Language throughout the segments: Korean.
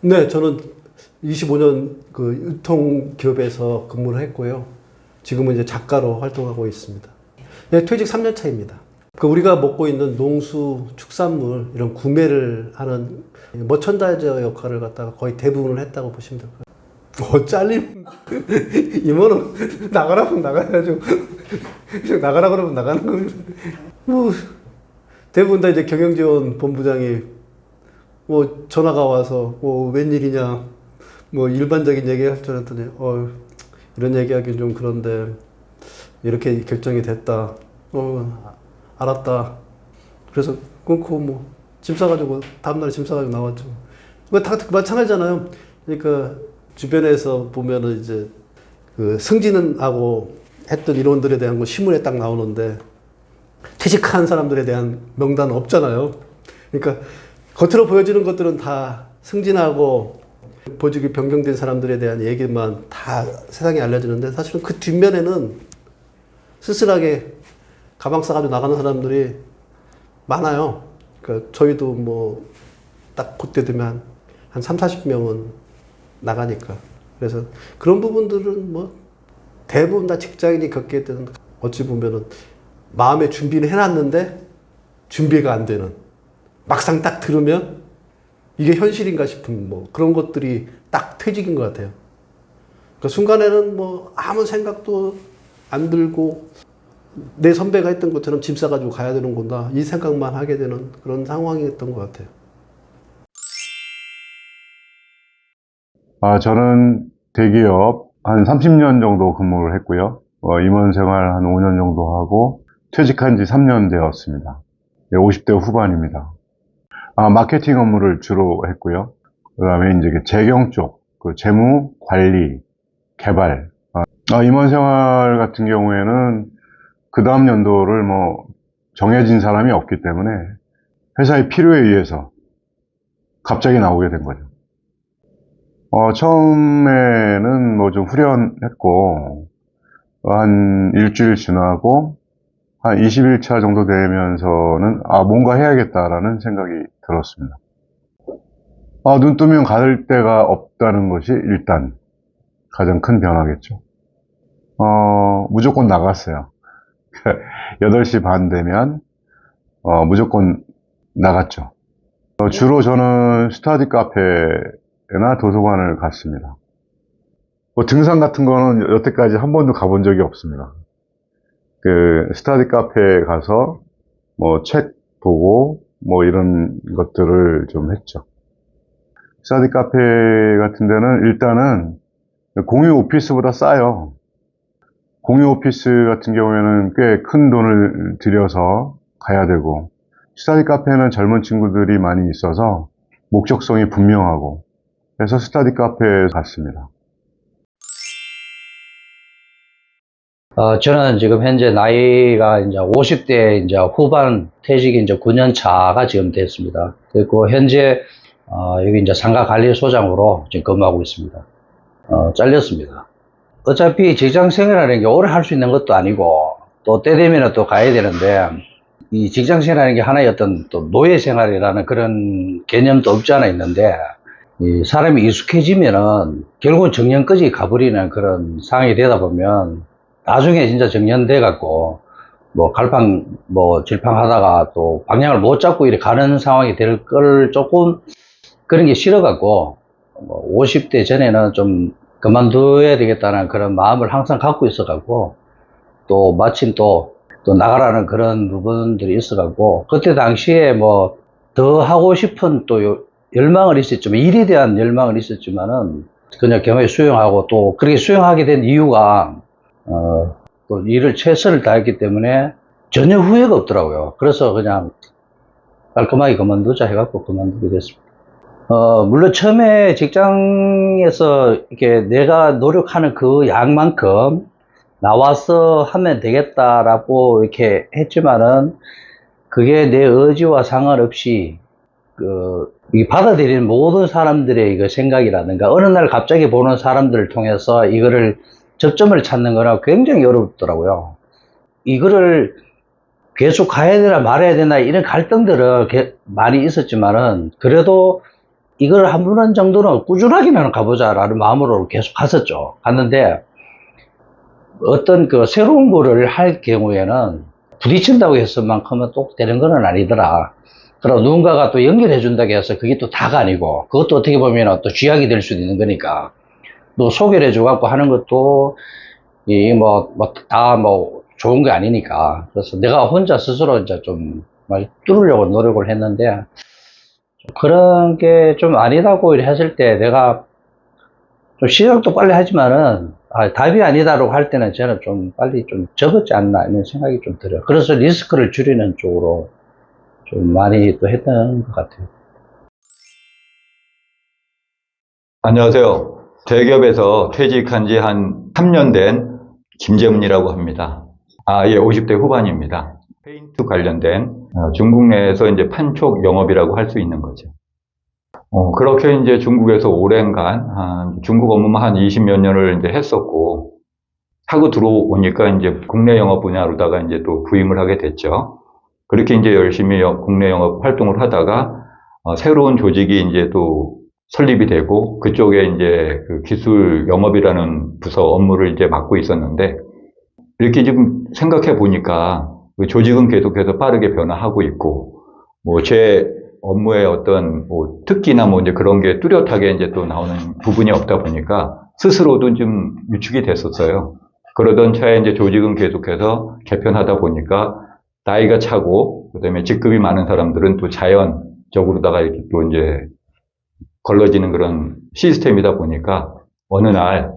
네, 저는 25년 그 유통기업에서 근무를 했고요. 지금은 이제 작가로 활동하고 있습니다. 네, 퇴직 3년 차입니다. 그 우리가 먹고 있는 농수, 축산물 이런 구매를 하는 머천다이저 역할을 갖다가 거의 대부분을 했다고 보시면 될 거예요. 잘림 임원은 나가라고 나가야죠. 나가라 그러면 나가는 겁니다. 뭐 대부분 다 이제 경영지원 본부장이 뭐 전화가 와서 뭐 웬일이냐 뭐 일반적인 얘기 할 줄 알았더니 이런 얘기하기 좀 그런데 이렇게 결정이 됐다. 알았다. 그래서 끊고 뭐 짐 싸가지고 다음날 짐 싸가지고 나왔죠. 뭐 다 마찬가지잖아요. 그러니까 주변에서 보면은 이제 그 승진하고 했던 인원들에 대한 거 신문에 딱 나오는데 퇴직한 사람들에 대한 명단은 없잖아요. 그러니까 겉으로 보여지는 것들은 다 승진하고 보직이 변경된 사람들에 대한 얘기만 다 세상에 알려지는데 사실은 그 뒷면에는 쓸쓸하게 가방 싸가지고 나가는 사람들이 많아요. 그러니까 저희도 뭐 딱 그때 되면 한 3, 40명은 나가니까. 그래서 그런 부분들은 뭐 대부분 다 직장인이 겪게 되는 어찌 보면은 마음의 준비는 해놨는데 준비가 안 되는 막상 딱 들으면 이게 현실인가 싶은 뭐 그런 것들이 딱 퇴직인 것 같아요. 그 순간에는 뭐 아무 생각도 안 들고 내 선배가 했던 것처럼 짐 싸가지고 가야 되는구나 이 생각만 하게 되는 그런 상황이었던 것 같아요. 저는 대기업 한 30년 정도 근무를 했고요. 임원 생활 한 5년 정도 하고 퇴직한 지 3년 되었습니다. 50대 후반입니다. 마케팅 업무를 주로 했고요. 그 다음에 이제 재경 쪽, 그 재무, 관리, 개발. 임원 생활 같은 경우에는 그 다음 연도를 뭐 정해진 사람이 없기 때문에 회사의 필요에 의해서 갑자기 나오게 된 거죠. 처음에는 뭐 좀 후련했고, 한 일주일 지나고, 한 20일차 정도 되면서는, 뭔가 해야겠다라는 생각이 들었습니다. 눈 뜨면 갈 데가 없다는 것이 일단 가장 큰 변화겠죠. 무조건 나갔어요. 8시 반 되면, 무조건 나갔죠. 주로 저는 스터디 카페나 도서관을 갔습니다. 뭐 등산 같은 거는 여태까지 한 번도 가본 적이 없습니다. 그 스터디 카페에 가서 뭐 책 보고 뭐 이런 것들을 좀 했죠. 스터디 카페 같은 데는 일단은 공유 오피스보다 싸요. 공유 오피스 같은 경우에는 꽤 큰 돈을 들여서 가야 되고, 스터디 카페는 젊은 친구들이 많이 있어서 목적성이 분명하고, 그래서 스터디 카페에 갔습니다. 저는 지금 현재 나이가 이제 50대 이제 후반 퇴직이 이제 9년 차가 지금 됐습니다. 그리고 현재 여기 이제 상가관리소장으로 지금 근무하고 있습니다. 잘렸습니다. 어차피 직장 생활이라는 게 오래 할 수 있는 것도 아니고 또 때 되면 또 가야 되는데 이 직장 생활이라는 게 하나의 어떤 또 노예 생활이라는 그런 개념도 없지 않아 있는데 이 사람이 익숙해지면은 결국은 정년까지 가버리는 그런 상황이 되다 보면 나중에 진짜 정년돼 갖고 뭐 갈팡 뭐 질팡하다가 또 방향을 못 잡고 이렇게 가는 상황이 될 걸 조금 그런 게 싫어 갖고 뭐 50대 전에는 좀 그만둬야 되겠다는 그런 마음을 항상 갖고 있어 갖고 또 마침 또 나가라는 그런 부분들이 있어 갖고 그때 당시에 뭐 더 하고 싶은 또 열망은 있었지만 일에 대한 열망은 있었지만은 그냥 겸허히 수용하고 또 그렇게 수용하게 된 이유가 또 일을 최선을 다했기 때문에 전혀 후회가 없더라고요. 그래서 그냥 깔끔하게 그만두자 해갖고 그만두게 됐습니다. 물론 처음에 직장에서 이렇게 내가 노력하는 그 양만큼 나와서 하면 되겠다라고 이렇게 했지만은 그게 내 의지와 상관없이 이 받아들이는 모든 사람들의 이거 생각이라든가 어느 날 갑자기 보는 사람들을 통해서 이거를 접점을 찾는 거라 굉장히 어렵더라고요. 이거를 계속 가야 되나 말아야 되나 이런 갈등들은 많이 있었지만은 그래도 이걸 한 번 정도는 꾸준하게는 가보자라는 마음으로 계속 갔었죠. 갔는데, 어떤 그 새로운 거를 할 경우에는 부딪힌다고 해서 만큼은 또 되는 건 아니더라. 그럼 누군가가 또 연결해 준다고 해서 그게 또 다가 아니고, 그것도 어떻게 보면 또 쥐약이 될 수도 있는 거니까, 또 소개를 해줘갖고 하는 것도, 다 좋은 게 아니니까. 그래서 내가 혼자 스스로 이제 좀 뚫으려고 노력을 했는데, 그런 게 좀 아니다고 했을 때 내가 좀 시작도 빨리 하지만은, 답이 아니다라고 할 때는 저는 좀 빨리 좀 접었지 않나 이런 생각이 좀 들어요. 그래서 리스크를 줄이는 쪽으로 좀 많이 또 했던 것 같아요. 안녕하세요. 대기업에서 퇴직한 지 한 3년 된 김재문이라고 합니다. 예, 50대 후반입니다. 페인트 관련된 중국 내에서 이제 판촉 영업이라고 할 수 있는 거죠. 그렇게 이제 중국에서 오랜간 중국 업무만 한 20몇 년을 이제 했었고, 하고 들어오니까 이제 국내 영업 분야로다가 이제 또 부임을 하게 됐죠. 그렇게 이제 열심히 국내 영업 활동을 하다가 새로운 조직이 이제 또 설립이 되고, 그쪽에 이제 그 기술 영업이라는 부서 업무를 이제 맡고 있었는데, 이렇게 지금 생각해 보니까 그 조직은 계속해서 빠르게 변화하고 있고, 제 업무의 어떤 특기나 이제 그런 게 뚜렷하게 이제 또 나오는 부분이 없다 보니까 스스로도 좀 위축이 됐었어요. 그러던 차에 이제 조직은 계속해서 개편하다 보니까 나이가 차고, 그다음에 직급이 많은 사람들은 또 자연적으로다가 이렇게 또 이제 걸러지는 그런 시스템이다 보니까 어느 날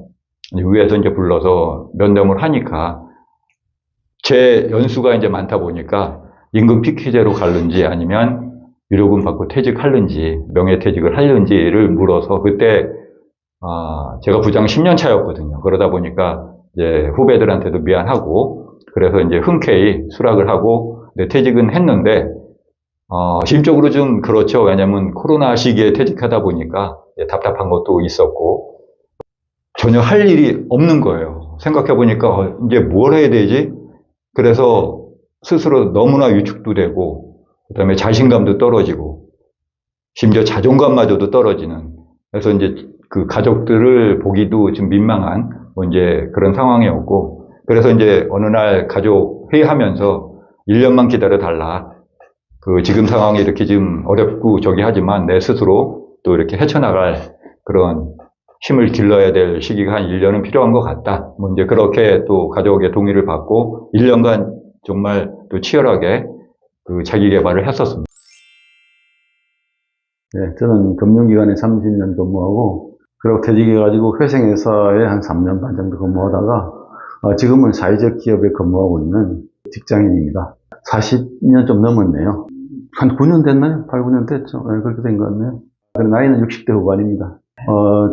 위에서 이제 불러서 면담을 하니까 제 연수가 이제 많다 보니까 임금 피키제로 갈는지 아니면 유료금 받고 퇴직할는지 명예퇴직을 할는지를 물어서, 그때 제가 부장 10년 차였거든요. 그러다 보니까 이제 후배들한테도 미안하고, 그래서 이제 흔쾌히 수락을 하고 퇴직은 했는데, 심적으로 좀 그렇죠. 왜냐면 코로나 시기에 퇴직하다 보니까 답답한 것도 있었고, 전혀 할 일이 없는 거예요. 생각해 보니까 이제 뭘 해야 되지? 그래서 스스로 너무나 위축도 되고, 그 다음에 자신감도 떨어지고, 심지어 자존감마저도 떨어지는, 그래서 이제 그 가족들을 보기도 좀 민망한 이제 그런 상황이었고, 그래서 이제 어느 날 가족 회의하면서 1년만 기다려 달라. 지금 상황이 이렇게 좀 어렵고 하지만 내 스스로 또 이렇게 헤쳐나갈 그런 힘을 길러야 될 시기가 한 1년은 필요한 것 같다. 이제 그렇게 또 가족의 동의를 받고 1년간 정말 또 치열하게 자기 개발을 했었습니다. 네, 저는 금융기관에 30년 근무하고, 그리고 퇴직해가지고 회생회사에 한 3년 반 정도 근무하다가, 지금은 사회적 기업에 근무하고 있는 직장인입니다. 40년 좀 넘었네요. 한 9년 됐나요? 8, 9년 됐죠. 네, 그렇게 된 것 같네요. 나이는 60대 후반입니다.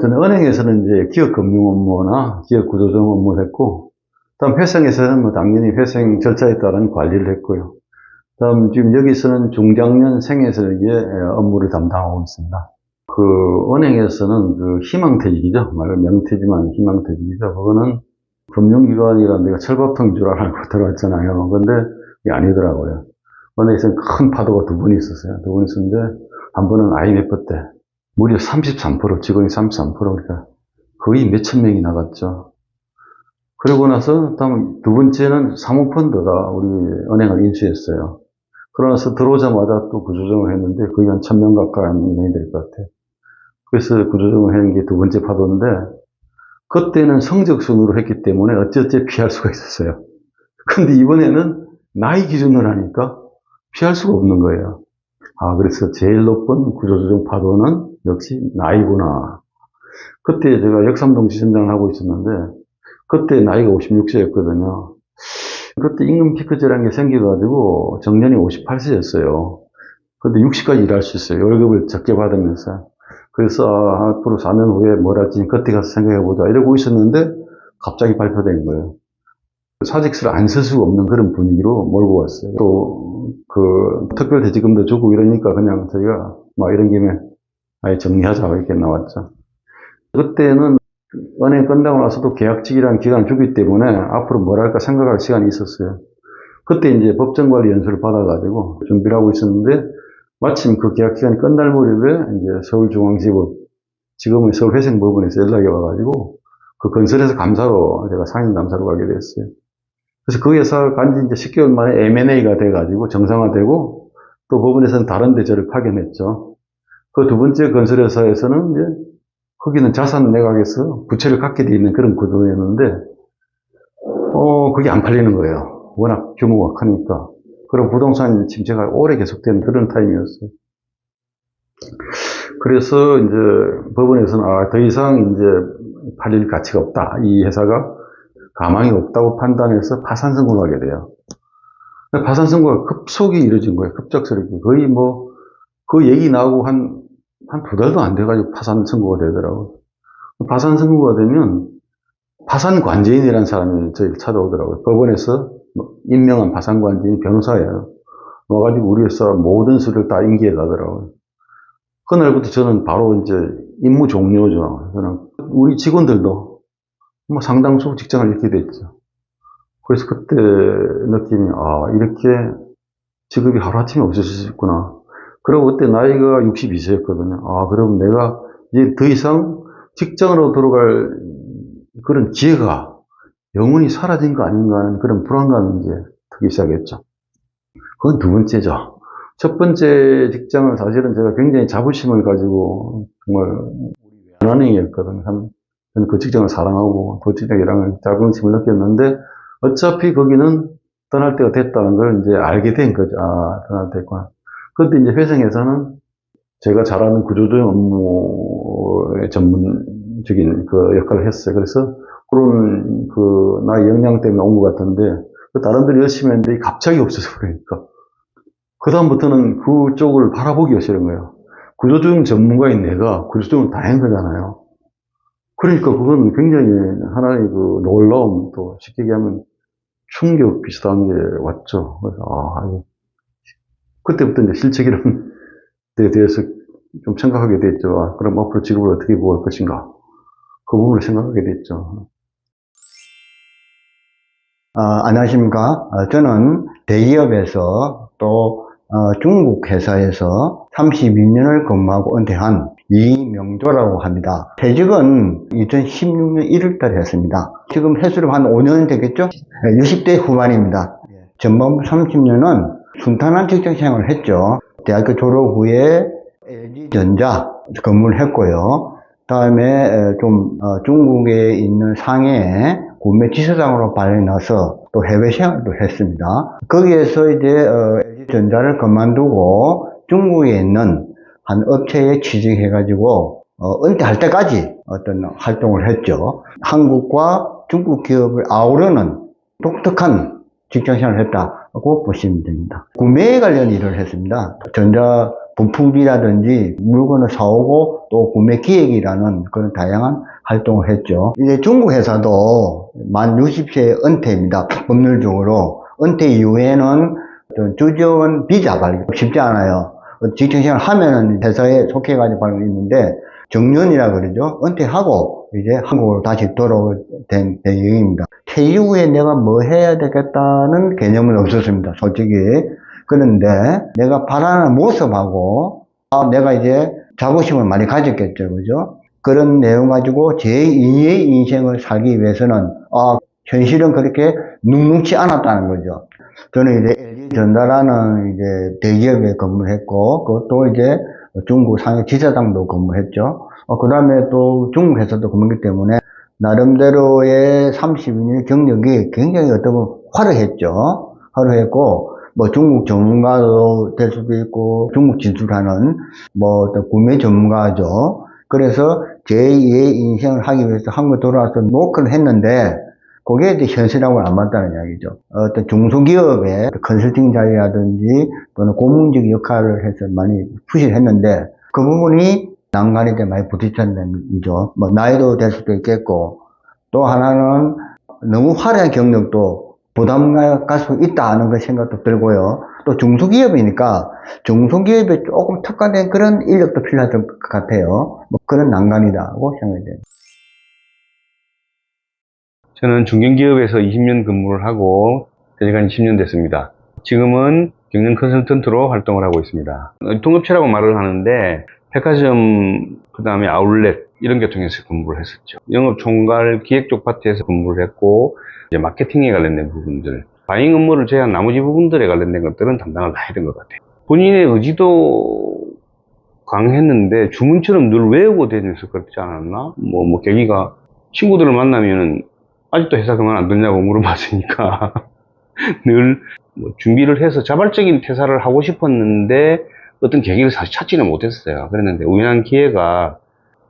저는 은행에서는 이제 기업 금융 업무나 기업 구조조정 업무를 했고, 다음 회생에서는 당연히 회생 절차에 따른 관리를 했고요. 다음 지금 여기서는 중장년 생에서 업무를 담당하고 있습니다. 은행에서는 희망퇴직이죠. 말 명퇴지만 희망퇴직이죠. 그거는 금융기관이라는 데가 철밥통인 줄 알고 들어왔잖아요. 근데 그게 아니더라고요. 은행에서는 큰 파도가 두 번 있었어요. 두 번 있었는데, 한 번은 IMF 때 무려 33%, 직원이 33%, 그러니까 거의 몇천 명이 나갔죠. 그러고 나서 다음 두 번째는 사모펀드가 우리 은행을 인수했어요. 그러나서 들어오자마자 또 구조정을 했는데 거의 한 1000명 가까이 명이 될 것 같아요. 그래서 구조정을 하는 게 두 번째 파도인데, 그때는 성적 순으로 했기 때문에 어찌어찌 피할 수가 있었어요. 근데 이번에는 나이 기준으로 하니까 피할 수가 없는 거예요. 그래서 제일 높은 구조조정 파도는 역시 나이구나. 그때 제가 역삼동 지점장을 하고 있었는데, 그때 나이가 56세였거든요. 그때 임금 피크제라는 게 생겨가지고 정년이 58세였어요. 근데 60까지 일할 수 있어요. 월급을 적게 받으면서. 그래서 앞으로 4년 후에 뭘 할지 그때 가서 생각해보자 이러고 있었는데 갑자기 발표된 거예요. 사직서를 안 쓸 수가 없는 그런 분위기로 몰고 왔어요. 또 특별대지금도 주고 이러니까 그냥 저희가 이런 김에 아예 정리하자 이렇게 나왔죠. 그때는 은행 끝나고 나서도 계약직이라는 기간을 주기 때문에 앞으로 뭘 할까 생각할 시간이 있었어요. 그때 이제 법정관리 연수를 받아가지고 준비를 하고 있었는데, 마침 그 계약 기간이 끝날 무렵에 이제 서울중앙지법, 지금은 서울회생법원에서 연락이 와가지고 그 건설회사 감사로 제가 상임감사로 가게 됐어요. 그래서 그 회사가 간지 이제 10개월 만에 M&A가 돼가지고 정상화되고 또 법원에서는 다른 데 저를 파견했죠. 그 두 번째 건설회사에서는 이제 거기는 자산 매각에서 부채를 갖게 돼 있는 그런 구조였는데, 그게 안 팔리는 거예요. 워낙 규모가 크니까. 그런 부동산 침체가 오래 계속된 그런 타임이었어요. 그래서 이제 법원에서는 더 이상 이제 팔릴 가치가 없다. 이 회사가 가망이 없다고 판단해서 파산 선고를 하게 돼요. 파산 선고가 급속히 이루어진 거예요. 급작스럽게. 거의 뭐, 그 얘기 나오고 한 두 달도 안 돼가지고 파산 선고가 되더라고요. 파산 선고가 되면 파산 관제인이라는 사람이 저희를 찾아오더라고요. 법원에서 임명한 파산 관제인 변호사예요. 와가지고 우리 회사 모든 수를 다 인계해 가더라고요. 그날부터 저는 바로 이제 임무 종료죠. 저는 우리 직원들도 뭐 상당수 직장을 잃게 됐죠. 그래서 그때 느낌이, 이렇게 직업이 하루아침에 없어질 수 있구나. 그리고 그때 나이가 62세였거든요. 그럼 내가 이제 더 이상 직장으로 들어갈 그런 기회가 영원히 사라진 거 아닌가 하는 그런 불안감이 이제 들기 시작했죠. 그건 두 번째죠. 첫 번째 직장은 사실은 제가 굉장히 자부심을 가지고 정말 연한행이었거든요. 저는 그 직장을 사랑하고 그 직장에 일하는 자긍심을 느꼈는데 어차피 거기는 떠날 때가 됐다는 걸 이제 알게 된 거죠. 떠날 때가 됐구나. 그런데 이제 회생에서는 제가 잘하는 구조조정 업무의 전문적인 그 역할을 했어요. 그래서 그런 나의 역량 때문에 온 것 같은데 다른들이 열심히 했는데 갑자기 없어져 버리니까 그다음부터는 그쪽을 바라보기가 싫은 거예요. 구조조정 전문가인 내가 구조조정을 다 한 거잖아요. 그러니까 그건 굉장히 하나의 그 놀라움, 또 쉽게 얘기하면 충격 비슷한 게 왔죠. 그래서 그때부터 이제 실책이라는 데 대해서 좀 생각하게 됐죠. 그럼 앞으로 직업을 어떻게 구할 것인가. 그 부분을 생각하게 됐죠. 안녕하십니까. 저는 대기업에서 또 중국 회사에서 32년을 근무하고 은퇴한 이명조라고 합니다. 퇴직은 2016년 1월달에 했습니다. 지금 횟수로 한 5년 되겠죠? 60대 후반입니다. 전반부 30년은 순탄한 직장 생활을 했죠. 대학교 졸업 후에 LG전자 근무를 했고요. 다음에 중국에 있는 상해에 구매 지사장으로 발령나서 또 해외 생활도 했습니다. 거기에서 이제 LG전자를 그만두고 중국에 있는 한 업체에 취직해가지고 은퇴할 때까지 어떤 활동을 했죠. 한국과 중국 기업을 아우르는 독특한 직장생활을 했다고 보시면 됩니다. 구매에 관련 일을 했습니다. 전자 부품이라든지 물건을 사오고 또 구매 기획이라는 그런 다양한 활동을 했죠. 이제 중국 회사도 만 60세 은퇴입니다. 법률적으로. 은퇴 이후에는 주재원 비자 발급 쉽지 않아요. 직장생활 하면은 회사에 속해가지고 발급이 있는데 정년이라 그러죠. 은퇴하고 이제 한국으로 다시 돌아올 된 배경입니다. 퇴직 후에 내가 뭐 해야 되겠다는 개념은 없었습니다. 솔직히. 그런데 내가 바라는 모습하고 내가 이제 자부심을 많이 가졌겠죠. 그죠? 그런 내용 가지고 제2의 인생을 살기 위해서는 현실은 그렇게 눅눅지 않았다는 거죠. 저는 이제 LG전자라는 이제 대기업에 근무를 했고 그것도 이제 중국 상해 지사장도 근무했죠. 그 다음에 또 중국 회사도 근무했기 때문에 나름대로의 32년 경력이 굉장히 어떤 건 화려했죠. 화려했고 뭐 중국 전문가도 될 수도 있고 중국 진출하는 뭐 어떤 구매 전문가죠. 그래서 제2의 인생을 하기 위해서 한국에 돌아와서 노크를 했는데 그게 이제 현실하고는 안 맞다는 이야기죠. 어떤 중소기업의 컨설팅 자리라든지 또는 고문적 역할을 해서 많이 푸시를 했는데 그 부분이 난간이 때 많이 부딪혔다는 얘기죠. 뭐 나이도 될 수도 있겠고 또 하나는 너무 화려한 경력도 부담갈 수 있다 하는 그 생각도 들고요. 또 중소기업이니까 중소기업에 조금 특화된 그런 인력도 필요할 것 같아요. 뭐 그런 난간이라고 생각이 됩니다. 저는 중견기업에서 20년 근무를 하고 퇴직한 지 10년 됐습니다. 지금은 경영 컨설턴트로 활동을 하고 있습니다. 유통업체라고 말을 하는데 백화점, 그 다음에 아울렛 이런 게 통해서 근무를 했었죠. 영업 총괄 기획 쪽 파트에서 근무를 했고 이제 마케팅에 관련된 부분들, 바잉 업무를 제한 나머지 부분들에 관련된 것들은 담당을 다 했던 것 같아요. 본인의 의지도 강했는데 주문처럼 늘 외우고 다녀서 그렇지 않았나? 뭐 계기가 친구들을 만나면은 아직도 회사 그만 안 됐냐고 물어봤으니까 늘 뭐 준비를 해서 자발적인 퇴사를 하고 싶었는데 어떤 계기를 사실 찾지는 못했어요. 그랬는데 우연한 기회가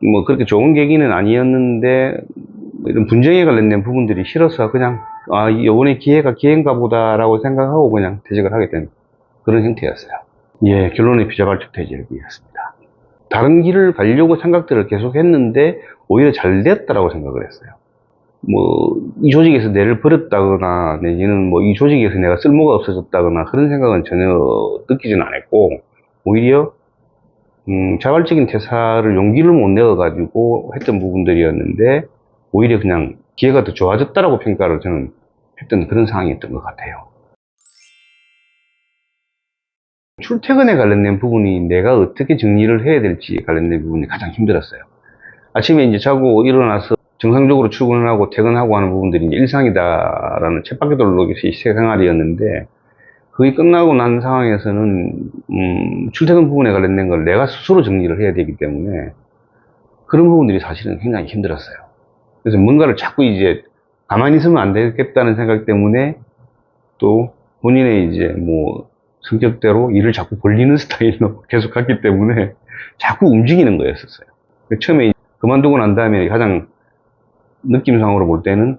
뭐 그렇게 좋은 계기는 아니었는데 이런 분쟁에 관련된 부분들이 싫어서 그냥 이번에 기회가 기회인가 보다라고 생각하고 그냥 퇴직을 하게 된 그런 형태였어요. 예, 결론은 비자발적 퇴직을 이었습니다. 다른 길을 가려고 생각들을 계속 했는데 오히려 잘 됐다라고 생각을 했어요. 뭐 이 조직에서 내를 버렸다거나 내지는 뭐 이 조직에서 내가 쓸모가 없어졌다거나 그런 생각은 전혀 느끼지는 않았고 오히려 자발적인 퇴사를 용기를 못 내어가지고 했던 부분들이었는데 오히려 그냥 기회가 더 좋아졌다라고 평가를 저는 했던 그런 상황이었던 것 같아요. 출퇴근에 관련된 부분이 내가 어떻게 정리를 해야 될지 관련된 부분이 가장 힘들었어요. 아침에 이제 자고 일어나서 정상적으로 출근을 하고 퇴근하고 하는 부분들이 이제 일상이다라는 쳇바퀴 돌듯이 생활이었는데 그게 끝나고 난 상황에서는 출퇴근 부분에 관련된 걸 내가 스스로 정리를 해야 되기 때문에 그런 부분들이 사실은 굉장히 힘들었어요. 그래서 뭔가를 자꾸 이제 가만히 있으면 안 되겠다는 생각 때문에 또 본인의 이제 뭐 성격대로 일을 자꾸 벌리는 스타일로 계속 갔기 때문에 자꾸 움직이는 거였었어요. 처음에 그만두고 난 다음에 가장 느낌상으로 볼 때는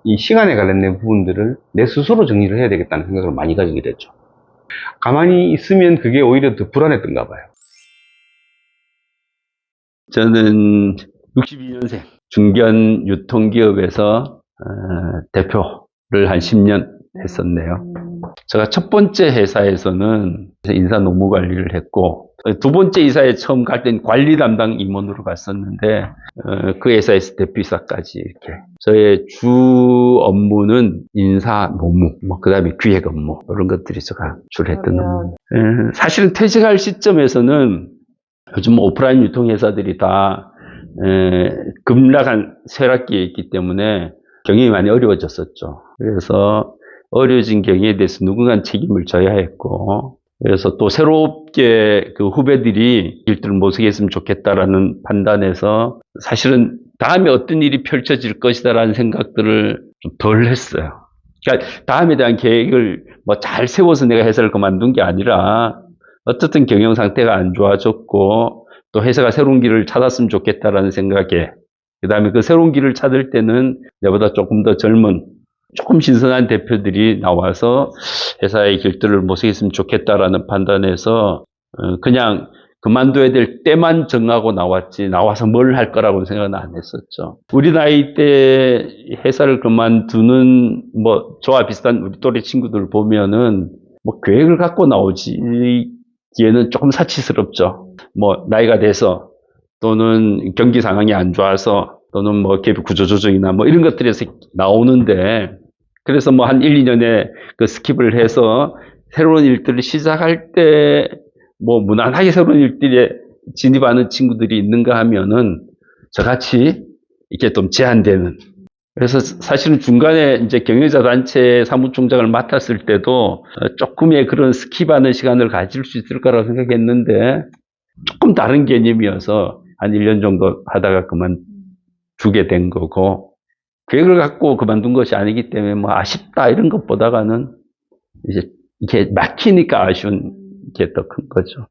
이 시간에 관련된 부분들을 내 스스로 정리를 해야 되겠다는 생각을 많이 가지게 됐죠. 가만히 있으면 그게 오히려 더 불안했던가 봐요. 저는 62년생 중견 유통기업에서 대표를 한 10년 했었네요. 제가 첫 번째 회사에서는 인사 노무 관리를 했고 두 번째 이사에 처음 갈 땐 관리 담당 임원으로 갔었는데 그 회사에서 대표이사까지 이렇게 저의 주 업무는 인사 노무 그 다음에 기획 업무 이런 것들이 제가 주로 했던 업무. 사실은 퇴직할 시점에서는 요즘 오프라인 유통회사들이 다 급락한 쇠락기에 있기 때문에 경영이 많이 어려워졌었죠. 그래서 어려워진 경영에 대해서 누군가 책임을 져야 했고 그래서 또 새롭게 그 후배들이 일들을 모색했으면 좋겠다라는 판단에서 사실은 다음에 어떤 일이 펼쳐질 것이다라는 생각들을 좀 덜 했어요. 그러니까 다음에 대한 계획을 뭐 잘 세워서 내가 회사를 그만둔 게 아니라 어쨌든 경영 상태가 안 좋아졌고 또 회사가 새로운 길을 찾았으면 좋겠다라는 생각에 그 다음에 그 새로운 길을 찾을 때는 내보다 조금 더 젊은 조금 신선한 대표들이 나와서 회사의 길들을 모색했으면 좋겠다라는 판단에서 그냥 그만둬야 될 때만 정하고 나왔지 나와서 뭘 할 거라고는 생각은 안 했었죠. 우리 나이 때 회사를 그만두는 뭐 저와 비슷한 우리 또래 친구들 보면은 뭐 계획을 갖고 나오기에는 조금 사치스럽죠. 뭐 나이가 돼서 또는 경기 상황이 안 좋아서 또는 뭐 기업 구조조정이나 뭐 이런 것들에서 나오는데 그래서 뭐 한 1, 2년에 그 스킵을 해서 새로운 일들을 시작할 때 뭐 무난하게 새로운 일들에 진입하는 친구들이 있는가 하면은 저같이 이렇게 좀 제한되는. 그래서 사실은 중간에 이제 경영자 단체 사무총장을 맡았을 때도 조금의 그런 스킵하는 시간을 가질 수 있을 거라고 생각했는데 조금 다른 개념이어서 한 1년 정도 하다가 그만두게 된 거고 계획을 갖고 그만둔 것이 아니기 때문에 뭐 아쉽다 이런 것보다는 이제 이게 막히니까 아쉬운 게 더 큰 거죠.